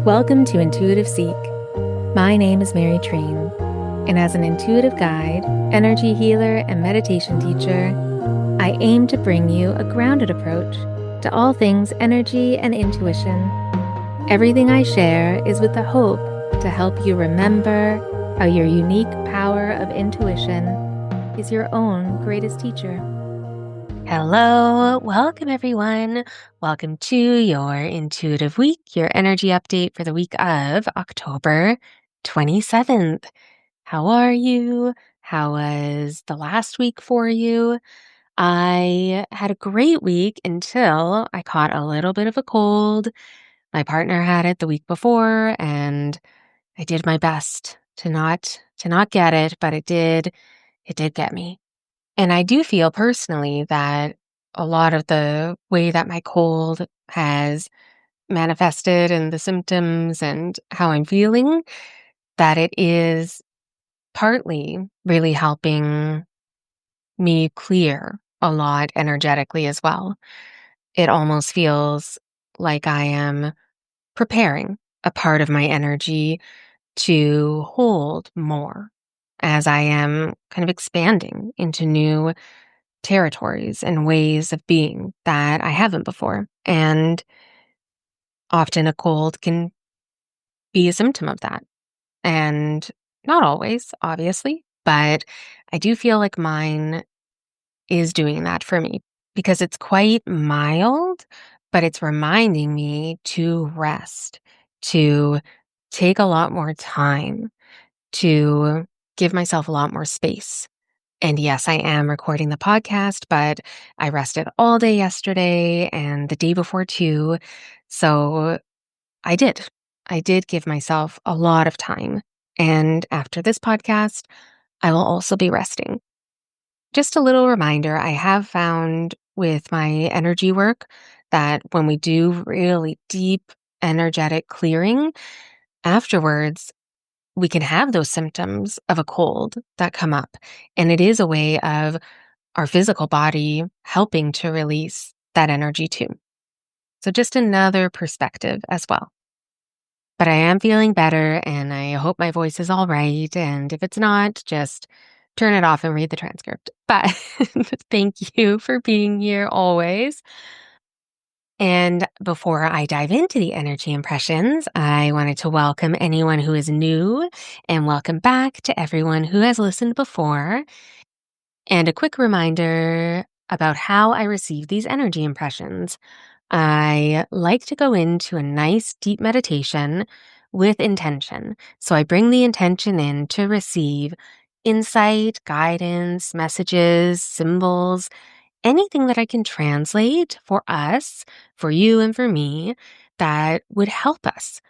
Welcome to Intuitive Seek. My name is Mary Train, and as an intuitive guide, energy healer, and meditation teacher, I aim to bring you a grounded approach to all things energy and intuition. Everything I share is with the hope to help you remember how your unique power of intuition is your own greatest teacher. Hello, welcome everyone. Welcome to your Intuitive Week, your energy update for the week of October 27th. How are you? How was the last week for you? I had a great week until I caught a little bit of a cold. My partner had it the week before, and I did my best to not get it, but it did get me. And I do feel personally that a lot of the way that my cold has manifested and the symptoms and how I'm feeling, that it is partly really helping me clear a lot energetically as well. It almost feels like I am preparing a part of my energy to hold more as I am kind of expanding into new territories and ways of being that I haven't before. And often a cold can be a symptom of that. And not always, obviously, but I do feel like mine is doing that for me because it's quite mild, but it's reminding me to rest, to take a lot more time, to give myself a lot more space. And yes, I am recording the podcast, but I rested all day yesterday and the day before too. So I did. I did give myself a lot of time. And after this podcast, I will also be resting. Just a little reminder, I have found with my energy work that when we do really deep energetic clearing, afterwards, we can have those symptoms of a cold that come up. And it is a way of our physical body helping to release that energy too. So just another perspective as well. But I am feeling better and I hope my voice is all right. And if it's not, just turn it off and read the transcript. But thank you for being here always. And before I dive into the energy impressions, I wanted to welcome anyone who is new and welcome back to everyone who has listened before. And a quick reminder about how I receive these energy impressions. I like to go into a nice deep meditation with intention. So I bring the intention in to receive insight, guidance, messages, symbols, anything that I can translate for us, for you and for me that would help us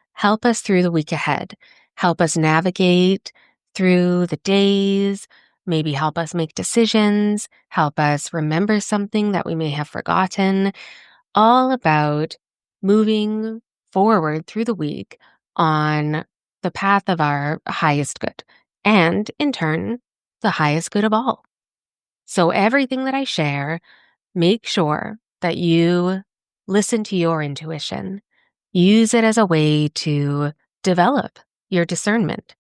through the week ahead, help us navigate through the days, maybe help us make decisions, help us remember something that we may have forgotten, all about moving forward through the week on the path of our highest good and in turn, the highest good of all. So everything that I share, make sure that you listen to your intuition. Use it as a way to develop your discernment.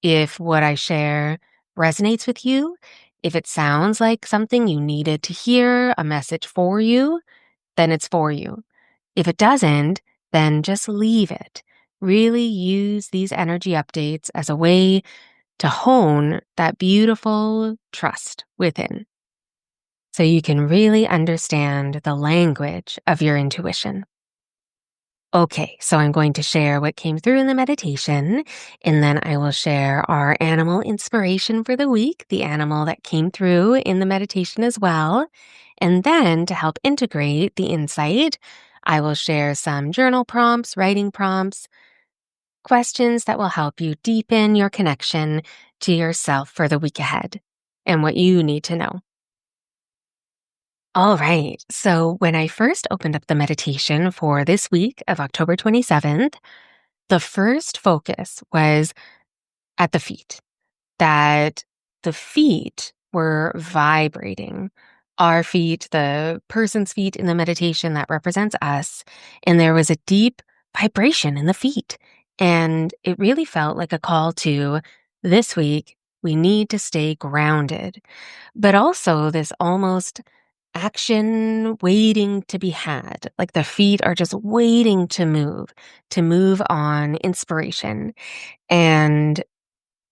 If what I share resonates with you, if it sounds like something you needed to hear, a message for you, then it's for you. If it doesn't, then just leave it. Really use these energy updates as a way to hone that beautiful trust within so you can really understand the language of your intuition. Okay, so I'm going to share what came through in the meditation, and then I will share our animal inspiration for the week, the animal that came through in the meditation as well. And then to help integrate the insight, I will share some journal prompts, writing prompts, questions that will help you deepen your connection to yourself for the week ahead and what you need to know. All right. So when I first opened up the meditation for this week of October 27th, the first focus was at the feet, that the feet were vibrating. Our feet, the person's feet in the meditation that represents us. And there was a deep vibration in the feet. And it really felt like a call to this week, we need to stay grounded, but also this almost action waiting to be had. Like the feet are just waiting to move on inspiration. And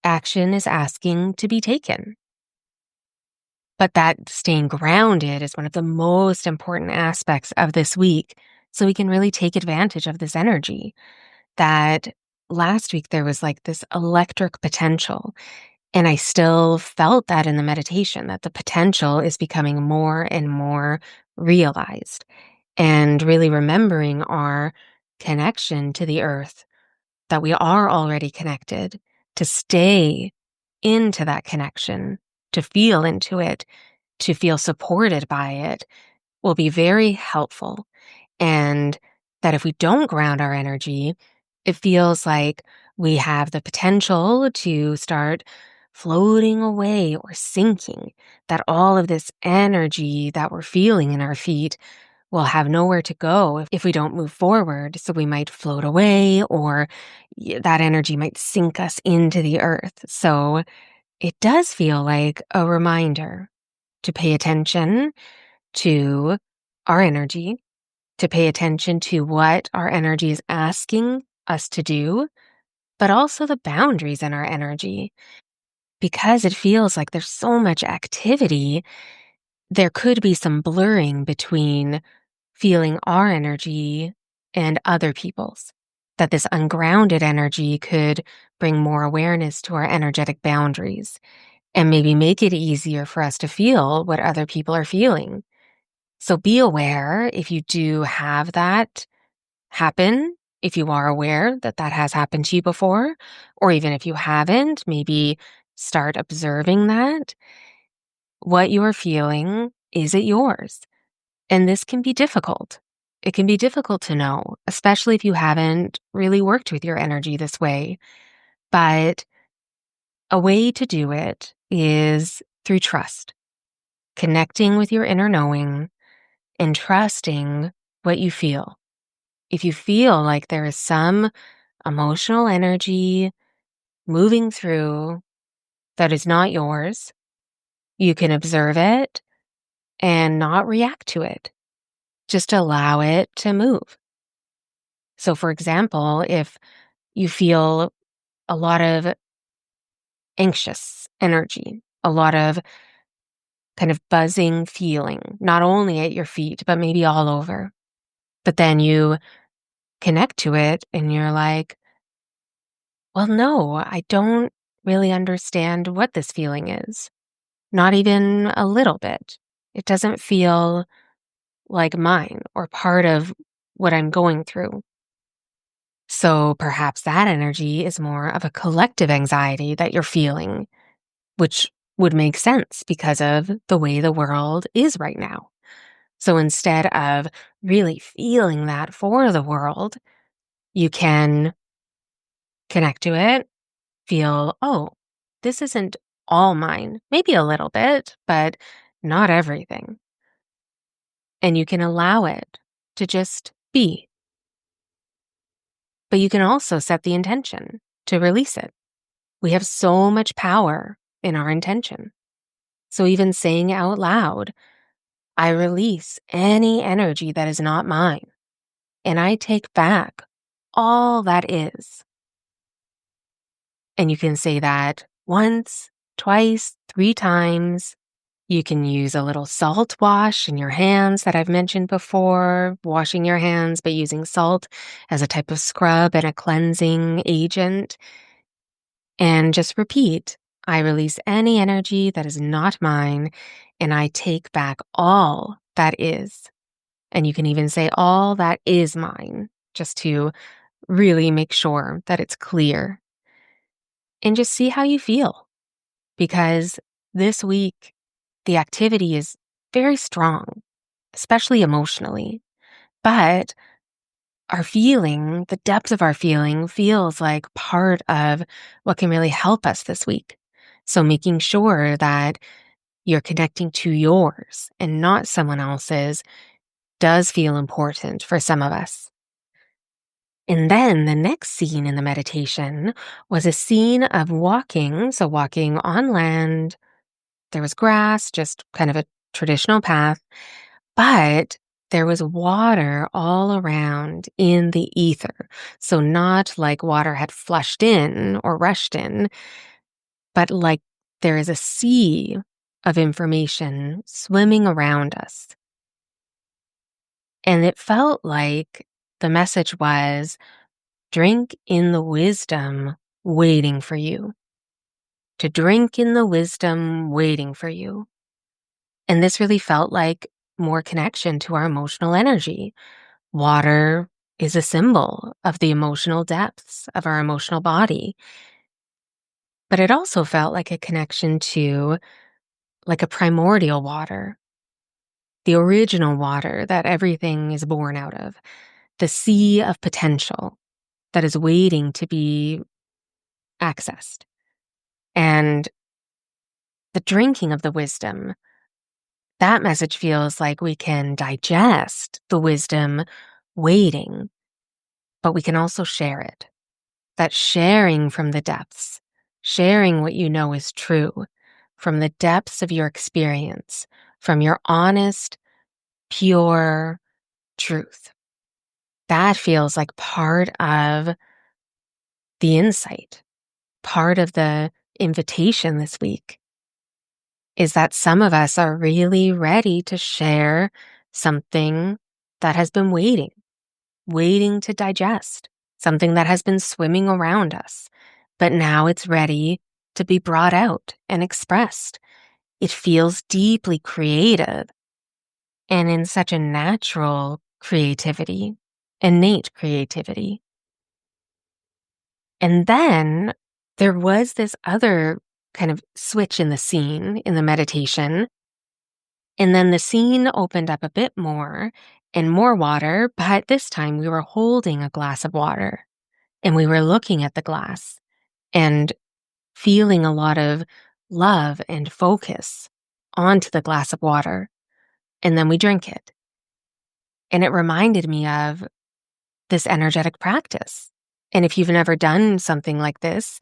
action is asking to be taken. But that staying grounded is one of the most important aspects of this week. So we can really take advantage of this energy. That last week there was like this electric potential. And I still felt that in the meditation, that the potential is becoming more and more realized. And really remembering our connection to the earth, that we are already connected, to stay into that connection, to feel into it, to feel supported by it will be very helpful. And that if we don't ground our energy, it feels like we have the potential to start floating away or sinking, that all of this energy that we're feeling in our feet will have nowhere to go if we don't move forward. So we might float away, or that energy might sink us into the earth. So it does feel like a reminder to pay attention to our energy, to pay attention to what our energy is asking us to do, but also the boundaries in our energy. Because it feels like there's so much activity, there could be some blurring between feeling our energy and other people's. That this ungrounded energy could bring more awareness to our energetic boundaries and maybe make it easier for us to feel what other people are feeling. So be aware if you do have that happen, if you are aware that that has happened to you before, or even if you haven't, maybe start observing that. What you are feeling, is it yours? And this can be difficult. It can be difficult to know, especially if you haven't really worked with your energy this way. But a way to do it is through trust, connecting with your inner knowing and trusting what you feel. If you feel like there is some emotional energy moving through that is not yours, you can observe it and not react to it. Just allow it to move. So, for example, if you feel a lot of anxious energy, a lot of kind of buzzing feeling, not only at your feet, but maybe all over, but then you connect to it and you're like, well, no, I don't really understand what this feeling is. Not even a little bit. It doesn't feel like mine or part of what I'm going through. So perhaps that energy is more of a collective anxiety that you're feeling, which would make sense because of the way the world is right now. So instead of really feeling that for the world, you can connect to it, feel, oh, this isn't all mine. Maybe a little bit, but not everything. And you can allow it to just be. But you can also set the intention to release it. We have so much power in our intention. So even saying out loud, I release any energy that is not mine, and I take back all that is. And you can say that once, twice, 3 times. You can use a little salt wash in your hands that I've mentioned before, washing your hands, but using salt as a type of scrub and a cleansing agent. And just repeat, I release any energy that is not mine, and I take back all that is. And you can even say, all that is mine, just to really make sure that it's clear. And just see how you feel. Because this week, the activity is very strong, especially emotionally. But our feeling, the depth of our feeling, feels like part of what can really help us this week. So making sure that you're connecting to yours and not someone else's does feel important for some of us. And then the next scene in the meditation was a scene of walking. So, walking on land, there was grass, just kind of a traditional path, but there was water all around in the ether. So, not like water had flushed in or rushed in, but like there is a sea of information swimming around us. And it felt like the message was drink in the wisdom waiting for you, to drink in the wisdom waiting for you. And this really felt like more connection to our emotional energy. Water is a symbol of the emotional depths of our emotional body. But it also felt like a connection to like a primordial water, the original water that everything is born out of, the sea of potential that is waiting to be accessed. And the drinking of the wisdom, that message feels like we can digest the wisdom waiting, but we can also share it. That sharing from the depths, sharing what you know is true from the depths of your experience, from your honest, pure truth. That feels like part of the insight, part of the invitation this week is that some of us are really ready to share something that has been waiting to digest, something that has been swimming around us, but now it's ready to be brought out and expressed. It feels deeply creative and in such a natural creativity, innate creativity. And then there was this other kind of switch in the scene in the meditation. And then the scene opened up a bit more and more water, but this time we were holding a glass of water and we were looking at the glass and feeling a lot of love and focus onto the glass of water. And then we drink it. And it reminded me of this energetic practice. And if you've never done something like this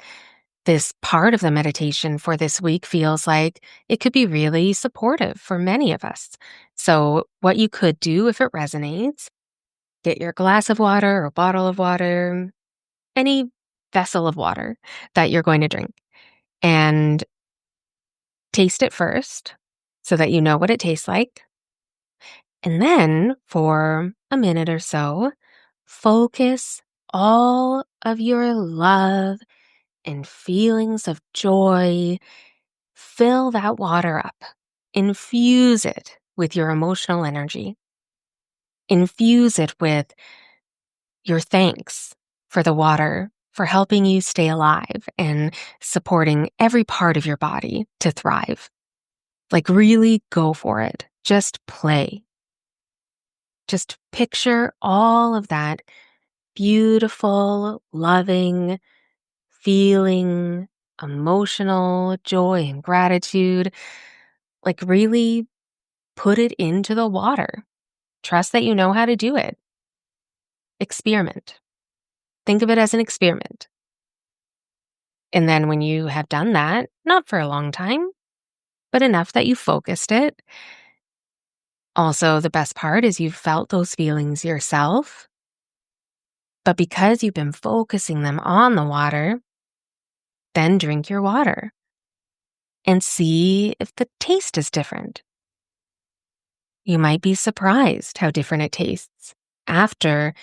part of the meditation for this week feels like it could be really supportive for many of us. So, what you could do if it resonates, get your glass of water or bottle of water, any vessel of water that you're going to drink, and taste it first so that you know what it tastes like. And then for a minute or so, focus all of your love and feelings of joy. Fill that water up. Infuse it with your emotional energy. Infuse it with your thanks for the water, for helping you stay alive and supporting every part of your body to thrive. Like, really go for it. Just play. Just picture all of that beautiful, loving, feeling, emotional joy and gratitude. Like, really put it into the water. Trust that you know how to do it. Experiment. Think of it as an experiment. And then when you have done that, not for a long time, but enough that you focused it. Also, the best part is you've felt those feelings yourself. But because you've been focusing them on the water, then drink your water and see if the taste is different. You might be surprised how different it tastes after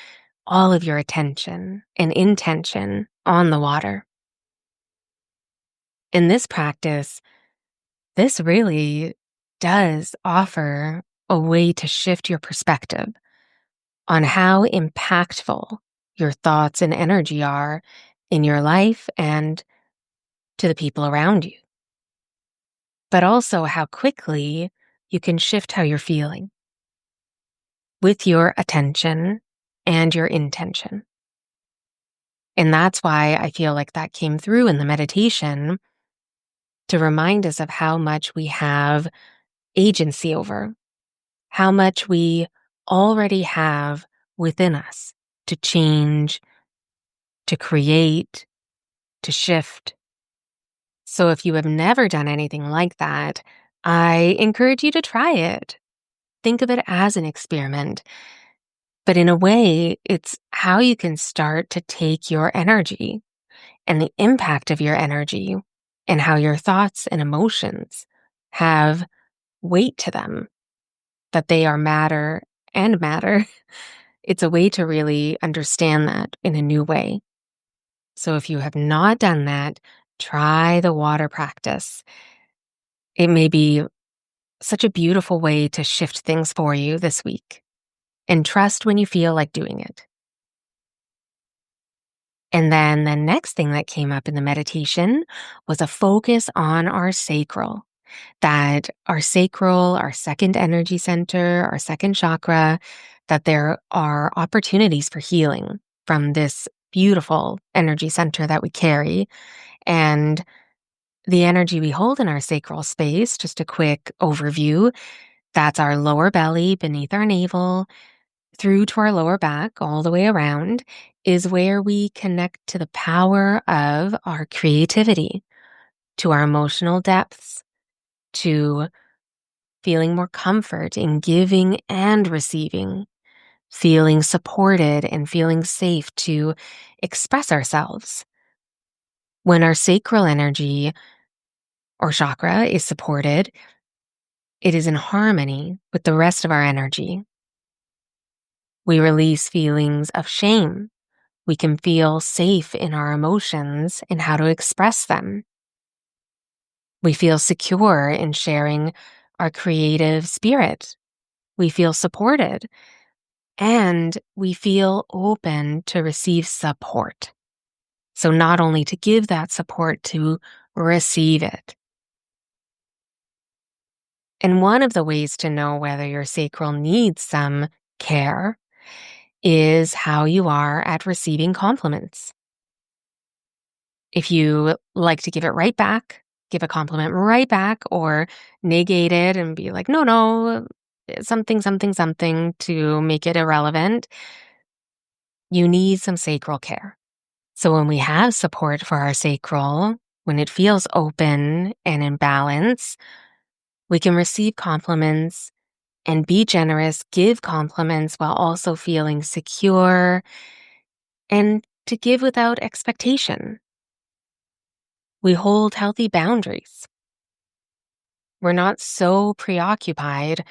all of your attention and intention on the water. In this practice, this really does offer a way to shift your perspective on how impactful your thoughts and energy are in your life and to the people around you, but also how quickly you can shift how you're feeling with your attention and your intention. And that's why I feel like that came through in the meditation to remind us of how much we have agency over, how much we already have within us to change, to create, to shift. So if you have never done anything like that, I encourage you to try it. Think of it as an experiment. But in a way, it's how you can start to take your energy and the impact of your energy and how your thoughts and emotions have weight to them, that they are matter and matter. It's a way to really understand that in a new way. So if you have not done that, try the water practice. It may be such a beautiful way to shift things for you this week. And trust when you feel like doing it. And then the next thing that came up in the meditation was a focus on our sacral. That our sacral, our second energy center, our second chakra, that there are opportunities for healing from this beautiful energy center that we carry. And the energy we hold in our sacral space, just a quick overview, that's our lower belly beneath our navel, through to our lower back, all the way around, is where we connect to the power of our creativity, to our emotional depths, to feeling more comfort in giving and receiving, feeling supported and feeling safe to express ourselves. When our sacral energy or chakra is supported, it is in harmony with the rest of our energy. We release feelings of shame. We can feel safe in our emotions and how to express them. We feel secure in sharing our creative spirit. We feel supported and we feel open to receive support. So not only to give that support, to receive it. And one of the ways to know whether your sacral needs some care is how you are at receiving compliments. If you like to give it right back, give a compliment right back, or negate it and be like, no, something, something, something to make it irrelevant, you need some sacral care. So when we have support for our sacral, when it feels open and in balance, we can receive compliments and be generous, give compliments while also feeling secure and to give without expectation. We hold healthy boundaries. We're not so preoccupied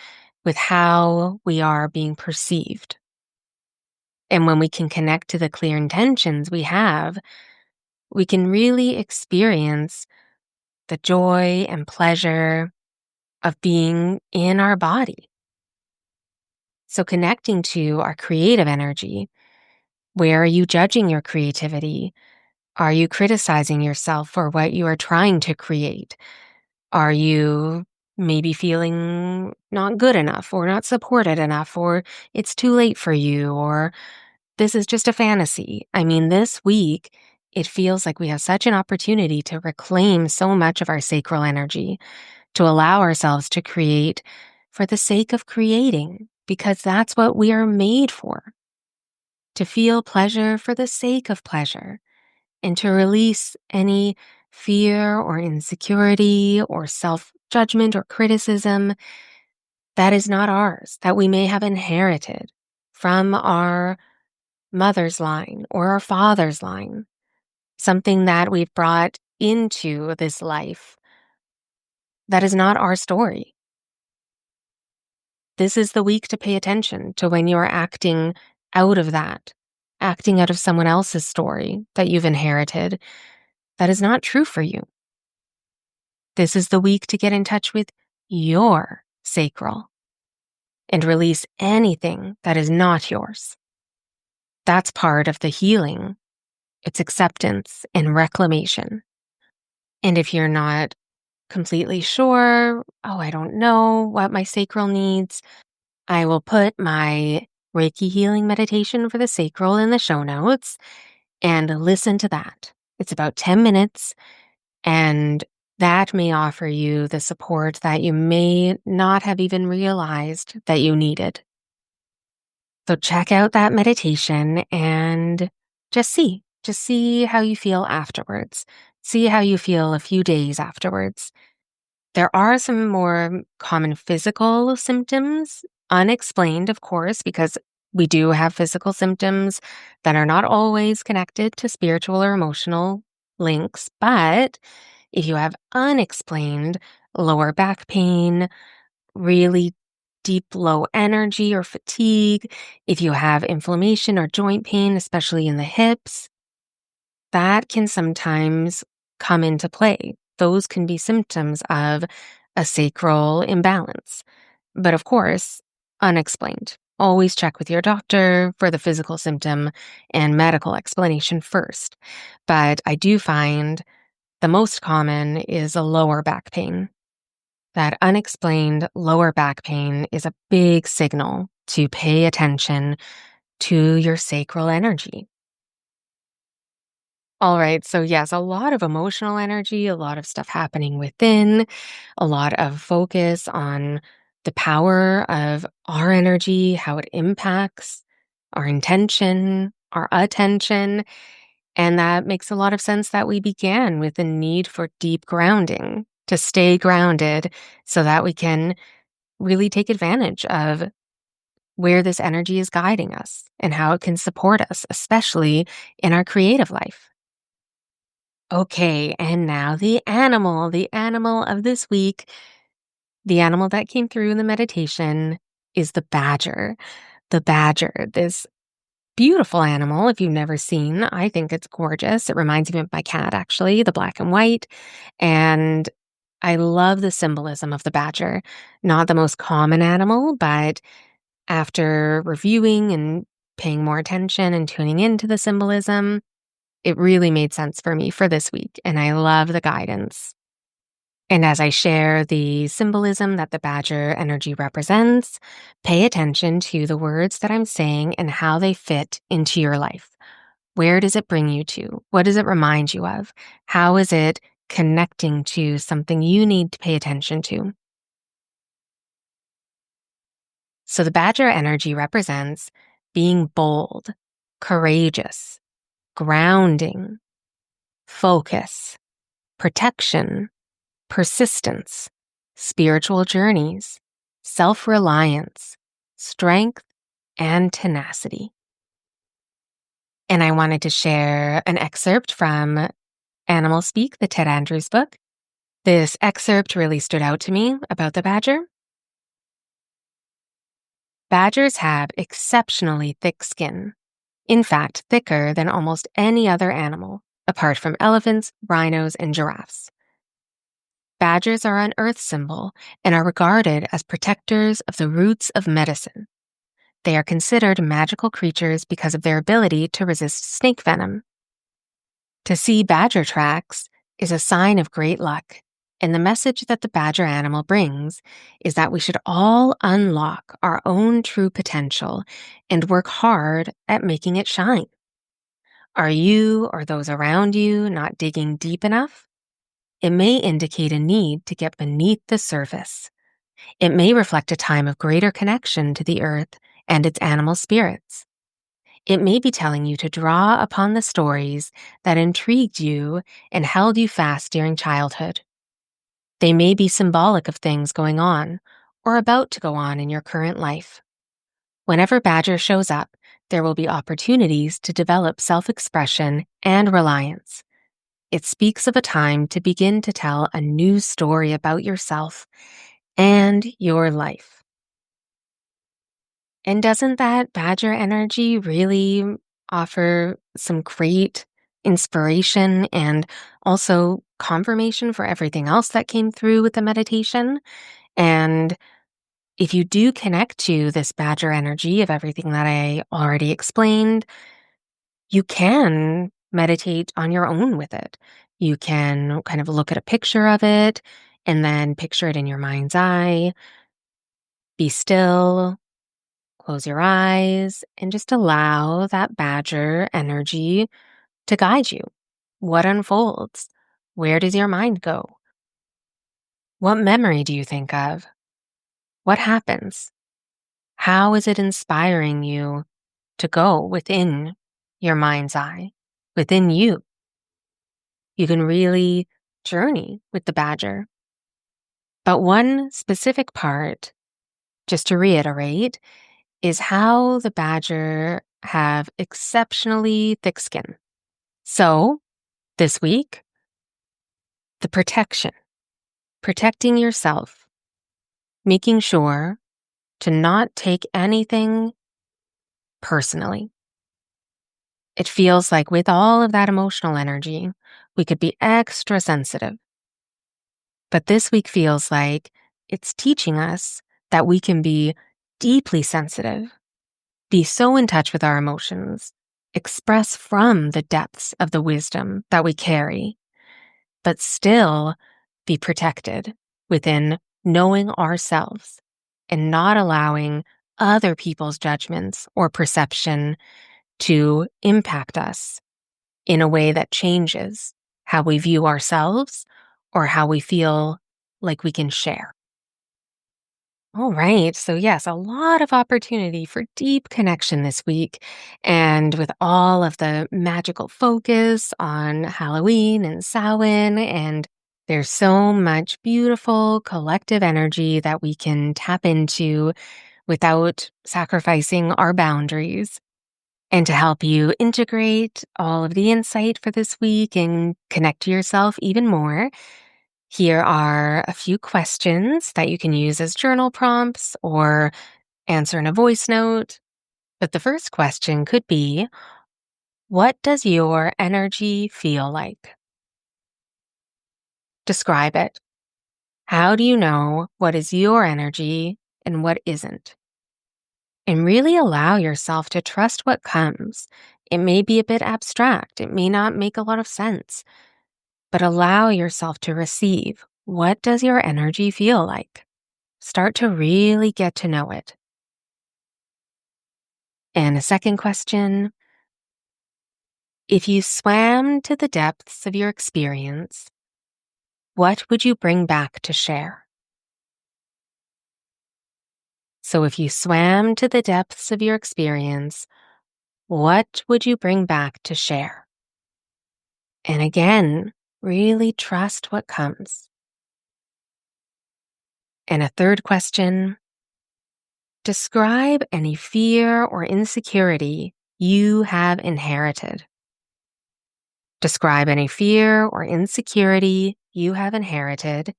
with how we are being perceived. And when we can connect to the clear intentions we have, we can really experience the joy and pleasure of being in our body. So connecting to our creative energy, where are you judging your creativity? Are you criticizing yourself for what you are trying to create? Are you maybe feeling not good enough or not supported enough or it's too late for you or this is just a fantasy? I mean, this week, it feels like we have such an opportunity to reclaim so much of our sacral energy, to allow ourselves to create for the sake of creating, because that's what we are made for. To feel pleasure for the sake of pleasure, and to release any fear or insecurity or self-judgment or criticism that is not ours, that we may have inherited from our mother's line or our father's line, something that we've brought into this life that is not our story. This is the week to pay attention to when you are acting out of that, acting out of someone else's story that you've inherited that is not true for you. This is the week to get in touch with your sacral and release anything that is not yours. That's part of the healing. It's acceptance and reclamation. And if you're not completely sure, I don't know what my sacral needs, I will put my Reiki healing meditation for the sacral in the show notes and listen to that. It's about 10 minutes and that may offer you the support that you may not have even realized that you needed. So check out that meditation and just see Just see how you feel afterwards. See how you feel a few days afterwards. There are some more common physical symptoms, unexplained, of course, because we do have physical symptoms that are not always connected to spiritual or emotional links. But if you have unexplained lower back pain, really deep low energy or fatigue, if you have inflammation or joint pain, especially in the hips, that can sometimes come into play. Those can be symptoms of a sacral imbalance. But of course, unexplained. Always check with your doctor for the physical symptom and medical explanation first. But I do find the most common is a lower back pain. That unexplained lower back pain is a big signal to pay attention to your sacral energy. All right. So, yes, a lot of emotional energy, a lot of stuff happening within, a lot of focus on the power of our energy, how it impacts our intention, our attention. And that makes a lot of sense that we began with the need for deep grounding to stay grounded so that we can really take advantage of where this energy is guiding us and how it can support us, especially in our creative life. Okay, and now the animal of this week, the animal that came through in the meditation is the badger. The badger, this beautiful animal, if you've never seen, I think it's gorgeous. It reminds me of my cat, actually, the black and white. And I love the symbolism of the badger. Not the most common animal, but after reviewing and paying more attention and tuning into the symbolism, it really made sense for me for this week, and I love the guidance. And as I share the symbolism that the badger energy represents, pay attention to the words that I'm saying and how they fit into your life. Where does it bring you to? What does it remind you of? How is it connecting to something you need to pay attention to? So the badger energy represents being bold, courageous, grounding, focus, protection, persistence, spiritual journeys, self reliance, strength, and tenacity. And I wanted to share an excerpt from Animal Speak, the Ted Andrews book. This excerpt really stood out to me about the badger. Badgers have exceptionally thick skin, in fact, thicker than almost any other animal, apart from elephants, rhinos, and giraffes. Badgers are an earth symbol and are regarded as protectors of the roots of medicine. They are considered magical creatures because of their ability to resist snake venom. To see badger tracks is a sign of great luck, and the message that the badger animal brings is that we should all unlock our own true potential and work hard at making it shine. Are you or those around you not digging deep enough? It may indicate a need to get beneath the surface. It may reflect a time of greater connection to the earth and its animal spirits. It may be telling you to draw upon the stories that intrigued you and held you fast during childhood. They may be symbolic of things going on or about to go on in your current life. Whenever Badger shows up, there will be opportunities to develop self-expression and reliance. It speaks of a time to begin to tell a new story about yourself and your life. And doesn't that badger energy really offer some great inspiration and also confirmation for everything else that came through with the meditation? And if you do connect to this badger energy of everything that I already explained, you can meditate on your own with it. You can kind of look at a picture of it and then picture it in your mind's eye. Be still, close your eyes, and just allow that badger energy to guide you. What unfolds? Where does your mind go? What memory do you think of? What happens? How is it inspiring you to go within your mind's eye? within you. You can really journey with the badger. But one specific part, just to reiterate, is how the badger have exceptionally thick skin. So this week, the protecting yourself, making sure to not take anything personally. It feels like with all of that emotional energy, we could be extra sensitive. But this week feels like it's teaching us that we can be deeply sensitive, be so in touch with our emotions, express from the depths of the wisdom that we carry, but still be protected within knowing ourselves and not allowing other people's judgments or perception to impact us in a way that changes how we view ourselves or how we feel like we can share. All right. So, yes, a lot of opportunity for deep connection this week. And with all of the magical focus on Halloween and Samhain, and there's so much beautiful collective energy that we can tap into without sacrificing our boundaries. And to help you integrate all of the insight for this week and connect to yourself even more, here are a few questions that you can use as journal prompts or answer in a voice note. But the first question could be, what does your energy feel like? Describe it. How do you know what is your energy and what isn't? And really allow yourself to trust what comes. It may be a bit abstract. It may not make a lot of sense, but allow yourself to receive. What does your energy feel like? Start to really get to know it. And a second question, if you swam to the depths of your experience, what would you bring back to share? So if you swam to the depths of your experience, what would you bring back to share? And again, really trust what comes. And a third question, describe any fear or insecurity you have inherited. Describe any fear or insecurity you have inherited,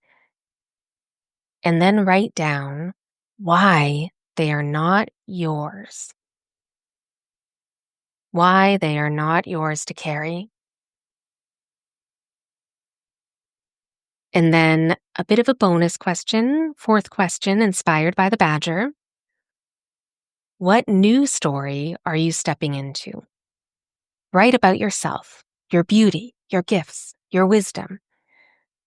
and then write down why they are not yours. Why they are not yours to carry. And then a bit of a bonus question, fourth question, inspired by the badger. What new story are you stepping into? Write about yourself, your beauty, your gifts, your wisdom.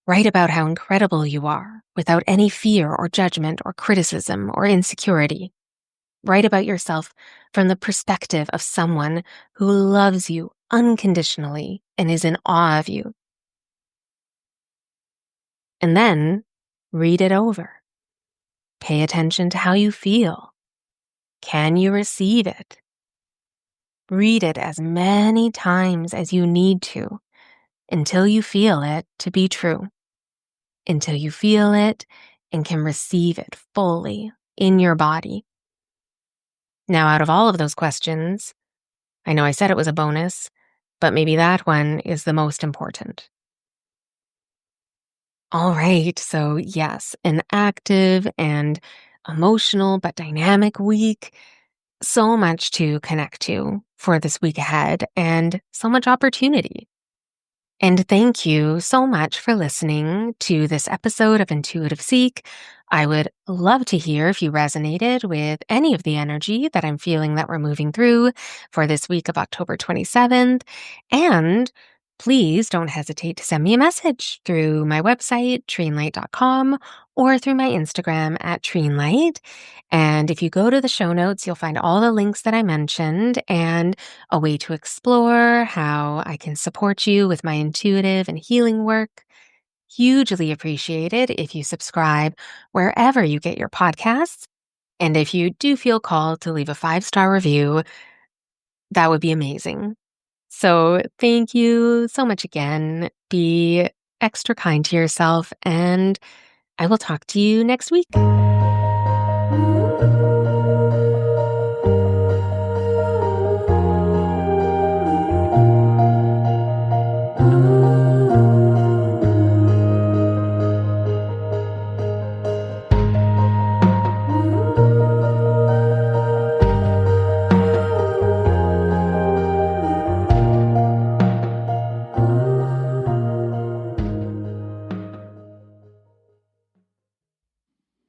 Write about how incredible you are without any fear or judgment or criticism or insecurity. Write about yourself from the perspective of someone who loves you unconditionally and is in awe of you. And then read it over. Pay attention to how you feel. Can you receive it? Read it as many times as you need to until you feel it to be true, until you feel it and can receive it fully in your body. Now, out of all of those questions, I know I said it was a bonus, but maybe that one is the most important. All right, so yes, an active and emotional but dynamic week. So much to connect to for this week ahead and so much opportunity. And thank you so much for listening to this episode of Intuitive Seek. I would love to hear if you resonated with any of the energy that I'm feeling that we're moving through for this week of October 27th. And please don't hesitate to send me a message through my website, treenlight.com, or through my Instagram at treenlight. And if you go to the show notes, you'll find all the links that I mentioned and a way to explore how I can support you with my intuitive and healing work. Hugely appreciated if you subscribe wherever you get your podcasts. And if you do feel called to leave a 5-star review, that would be amazing. So, thank you so much again. Be extra kind to yourself, and I will talk to you next week.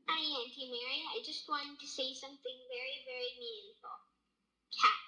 Hi, Auntie Mary. I just wanted to say something very, very meaningful. Cat.